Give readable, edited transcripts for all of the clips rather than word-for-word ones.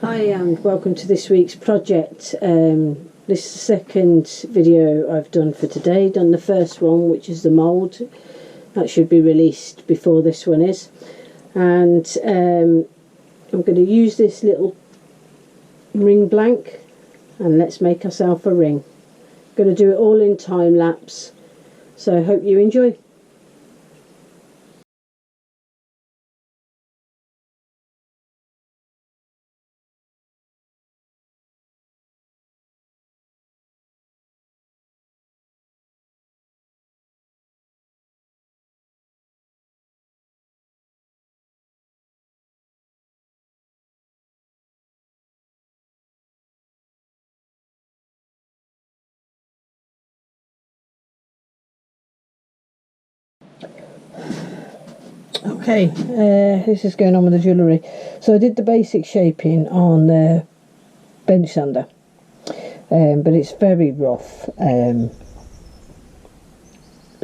Hi and welcome to this week's project. This is the second video I've done for today. Done the first one, which is the mould. That should be released before this one is. And I'm going to use this little ring blank and let's make ourselves a ring. Going to do it all in time lapse. So I hope you enjoy. Okay, this is going on with the jewellery. So I did the basic shaping on the bench sander, but it's very rough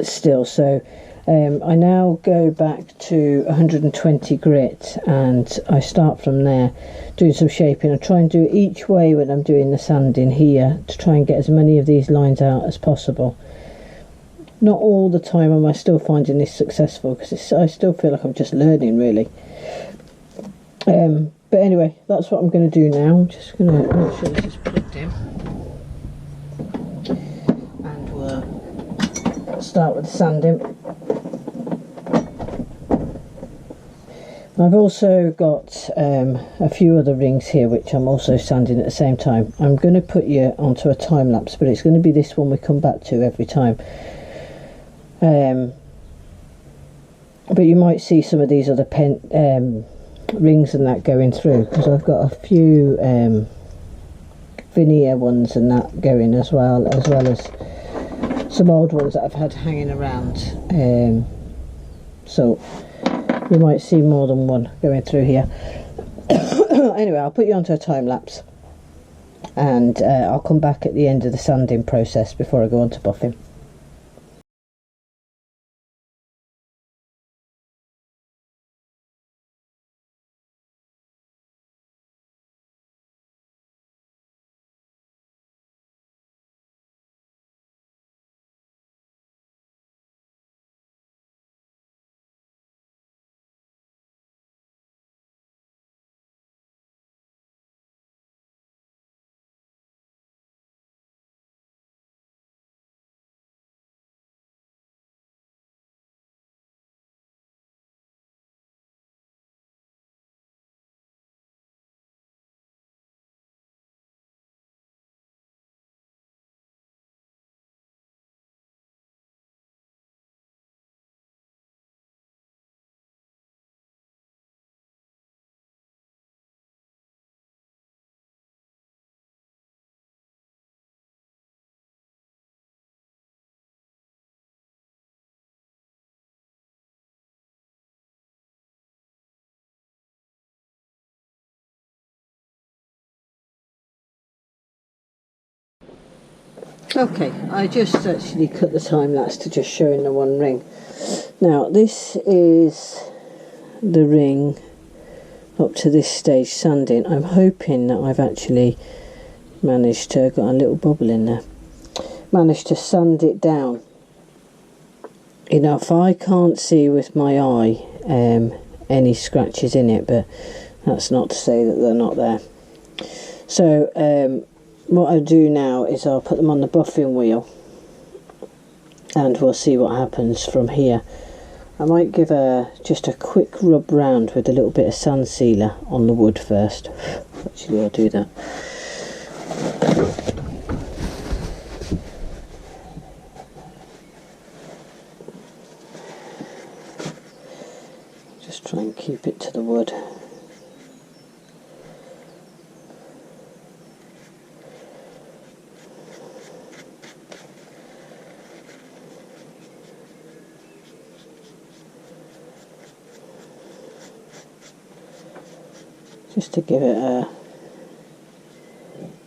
still. So I now go back to 120 grit and I start from there doing some shaping. I try and do it each way when I'm doing the sanding here to try and get as many of these lines out as possible. Not all the time am I still finding this successful because I still feel like I'm just learning really. But anyway, that's what I'm going to do now. I'm just going to make sure this is plugged in. And we'll start with the sanding. I've also got a few other rings here which I'm also sanding at the same time. I'm going to put you onto a time lapse, but it's going to be this one we come back to every time. But you might see some of these other rings and that going through because I've got a few veneer ones and that going as well as some old ones that I've had hanging around. So you might see more than one going through here. Anyway, I'll put you onto a time lapse and I'll come back at the end of the sanding process before I go on to buffing. Okay, I just actually cut the time lapse to just showing the one ring. Now this is the ring up to this stage sanding. I'm hoping that I've actually managed to, got a little bubble in there, managed to sand it down enough. I can't see with my eye any scratches in it, but that's not to say that they're not there. So what I do now is I'll put them on the buffing wheel and we'll see what happens from here. I might give just a quick rub round with a little bit of sand sealer on the wood first. Actually, I'll do that. Just try and keep it to the wood. Just to give it a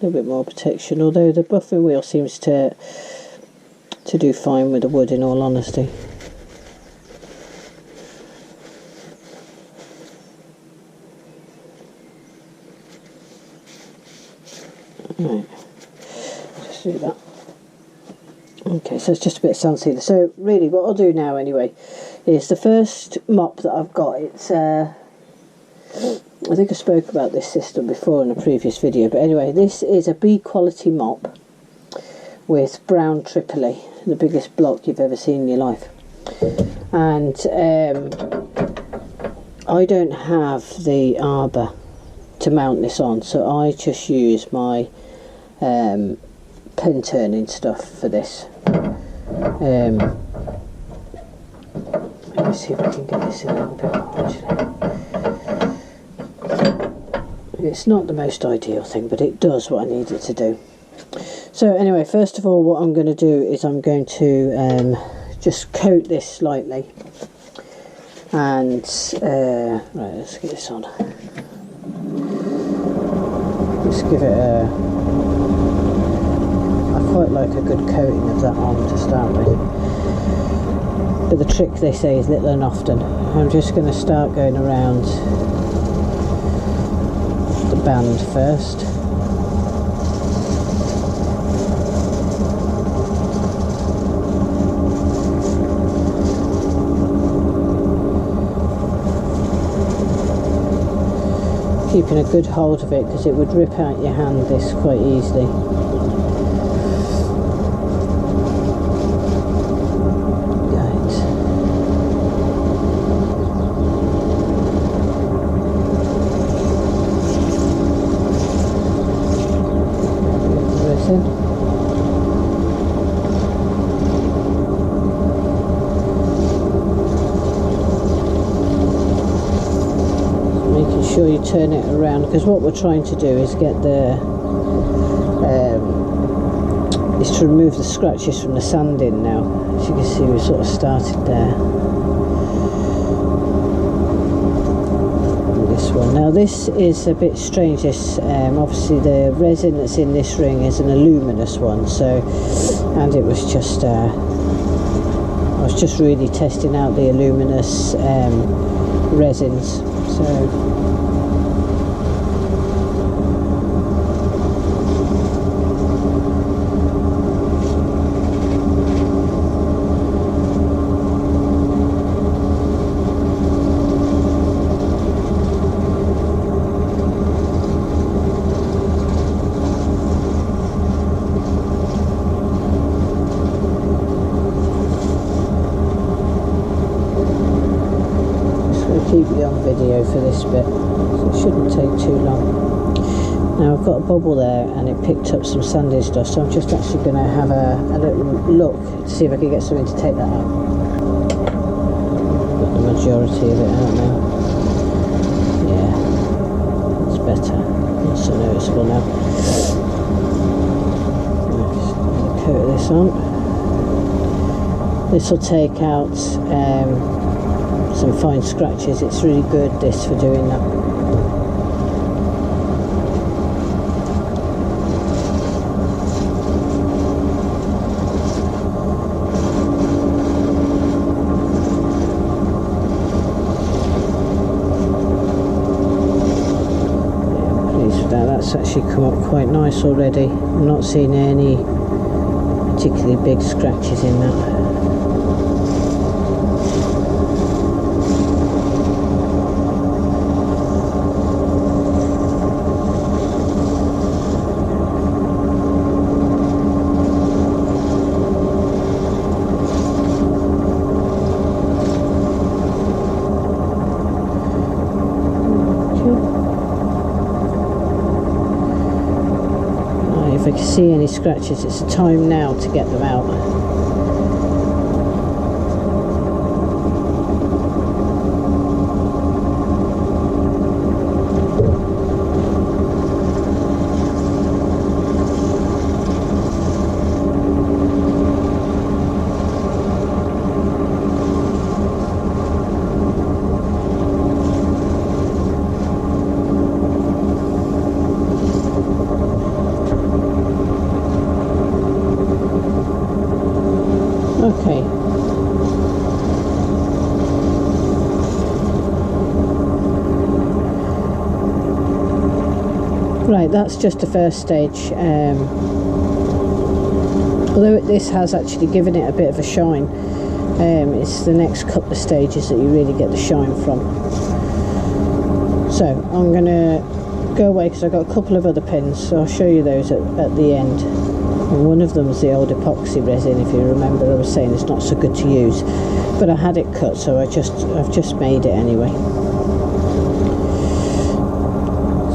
little bit more protection, although the buffing wheel seems to do fine with the wood, in all honesty. Right, just do that. Okay, so it's just a bit of sun sealer. So really what I'll do now anyway is the first mop that I've got, it's I think I spoke about this system before in a previous video, but anyway, this is a B quality mop with brown Tripoli, the biggest block you've ever seen in your life. And I don't have the arbor to mount this on, so I just use my pen turning stuff for this. Let me see if I can get this in a little bit more actually. It's not the most ideal thing, but it does what I need it to do. So anyway, first of all, what I'm going to do is I'm going to just coat this slightly, and right, let's get this on. Let's give it a, I quite like a good coating of that on to start with, but the trick, they say, is little and often. I'm just going to start going around the band first. Keeping a good hold of it, because it would rip out your hand this quite easily. Sure you turn it around, because what we're trying to do is get the is to remove the scratches from the sanding now. As you can see, we sort of started there. And this one now, this is a bit strange. This obviously the resin that's in this ring is an aluminous one, so, and it was just I was just really testing out the aluminous resins, so keep you on video for this bit, so it shouldn't take too long. Now I've got a bubble there and it picked up some sanding stuff, so I'm just actually going to have a little look to see if I can get something to take that out. Got the majority of it out now. Yeah, it's better. Not so noticeable now. Just coat this on. This will take out some fine scratches. It's really good, this, for doing that. Yeah, pleased with that. That's actually come up quite nice already. I'm not seeing any particularly big scratches in that. If I can see any scratches, it's the time now to get them out. Right, that's just the first stage. Although this has actually given it a bit of a shine, it's the next couple of stages that you really get the shine from. So I'm going to go away because I've got a couple of other pins, so I'll show you those at the end. And one of them is the old epoxy resin. If you remember, I was saying it's not so good to use, but I had it cut, so I've just made it anyway.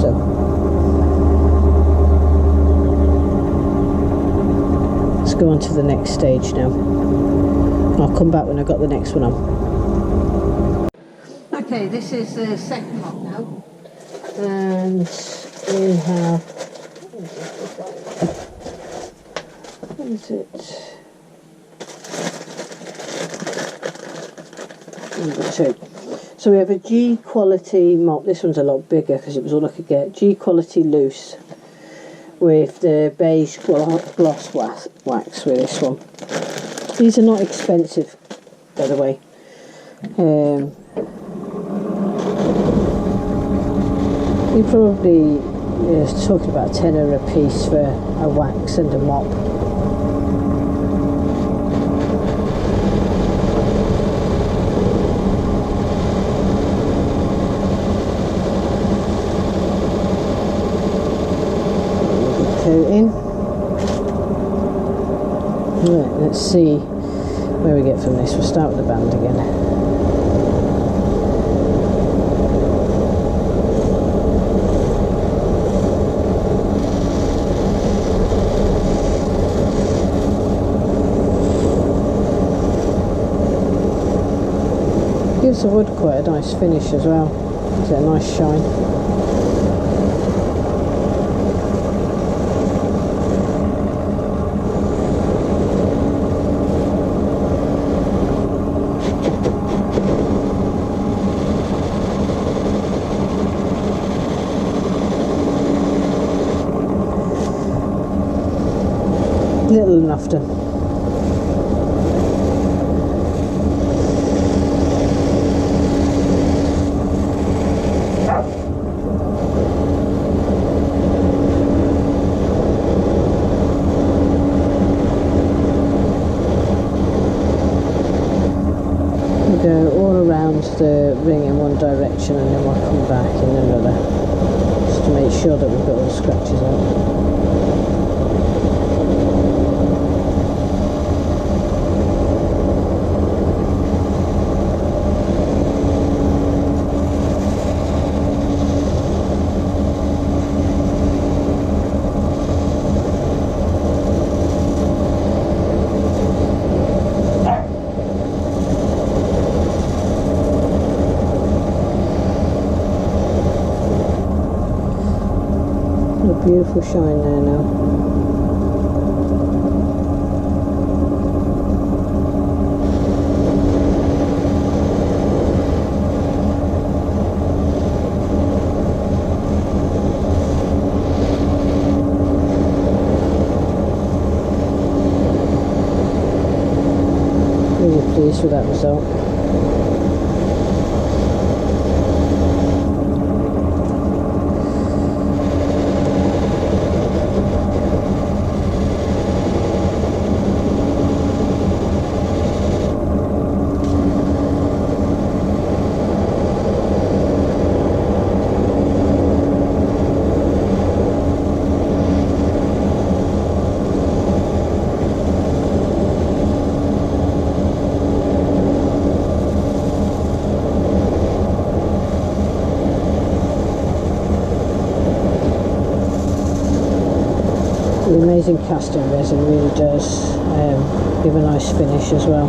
So let's go on to the next stage now. I'll come back when I've got the next one on. Okay, this is the second mop now, and we have, what is it? Number 2. So we have a G quality mop. This one's a lot bigger because it was all I could get. G quality loose with the beige gloss wax with this one. These are not expensive, by the way. You probably talking about £10 a piece for a wax and a mop. Coating. Right, let's see where we get from this. We'll start with the band again. Gives the wood quite a nice finish as well. Gives it a nice shine. Little and often. We go all around the ring in one direction and then we'll come back in another, just to make sure that we've got all the scratches out. Beautiful shine there now. Really pleased with that result. The amazing casting resin really does give a nice finish as well.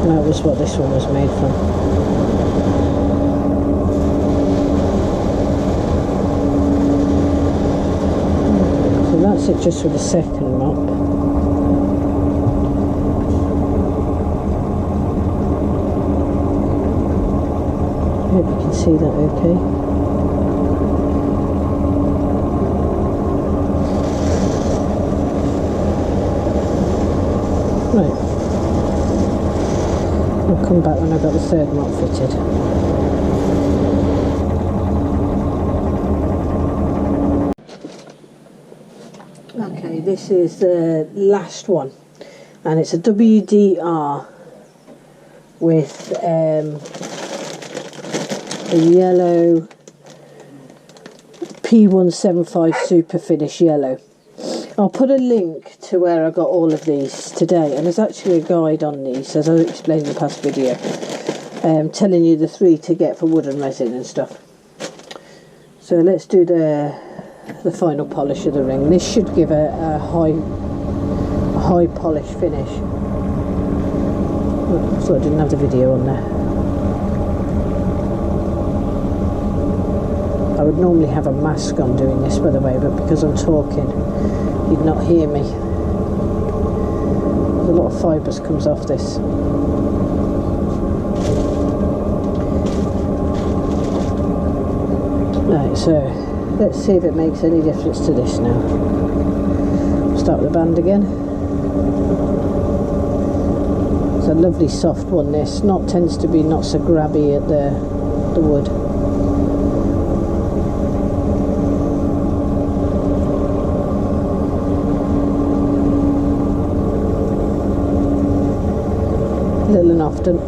That was what this one was made from. So that's it just for the second mop. I hope you can see that okay. Right, I'll come back when I've got the third mop fitted. Okay, this is the last one, and it's a WDR with a yellow P175 Super Finish yellow. I'll put a link to where I got all of these today, and there's actually a guide on these, as I explained in the past video, telling you the 3 to get for wood and resin and stuff. So let's do the final polish of the ring. This should give a high polish finish. Oh, I thought I didn't have the video on there. I would normally have a mask on doing this, by the way, but because I'm talking, you'd not hear me. A lot of fibres comes off this. Right, so let's see if it makes any difference to this now. Start with the band again. It's a lovely soft one, this. Tends to be not so grabby at the wood. Little and often.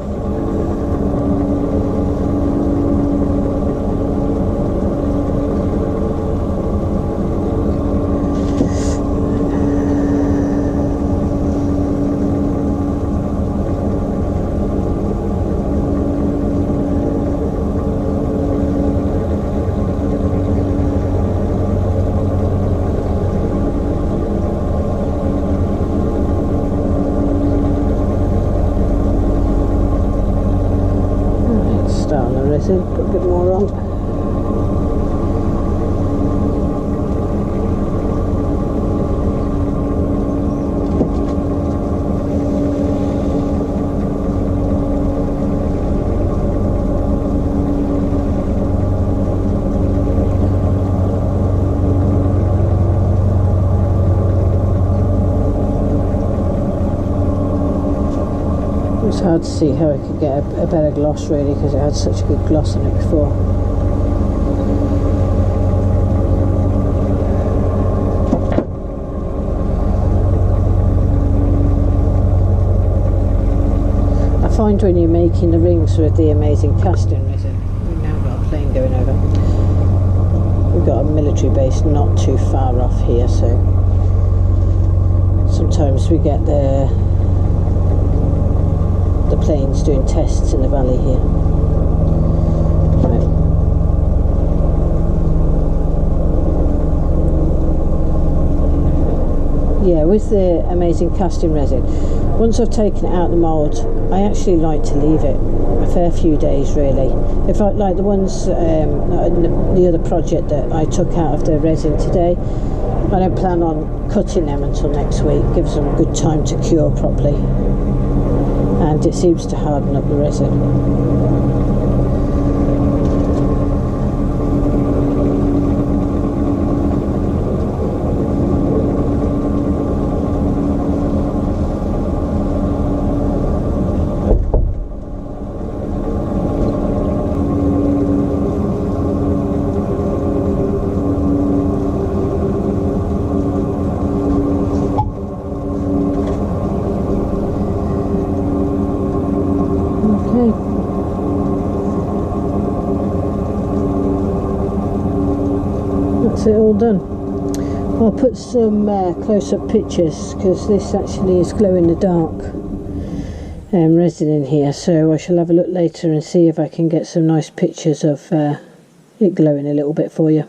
Put a bit more on. It's hard to see how I could get a better gloss, really, because it had such a good gloss on it before. I find when you're making the rings with the amazing casting resin, we've now got a plane going over. We've got a military base not too far off here, so sometimes we get the planes doing tests in the valley here. Right. Yeah, with the amazing casting resin, once I've taken it out of the mould, I actually like to leave it a fair few days, really. If I like the ones, the other project that I took out of the resin today, I don't plan on cutting them until next week. Gives them good time to cure properly. And it seems to harden up the resin. That's it all done. I'll put some close-up pictures, because this actually is glow in the dark resin in here, so I shall have a look later and see if I can get some nice pictures of it glowing a little bit for you.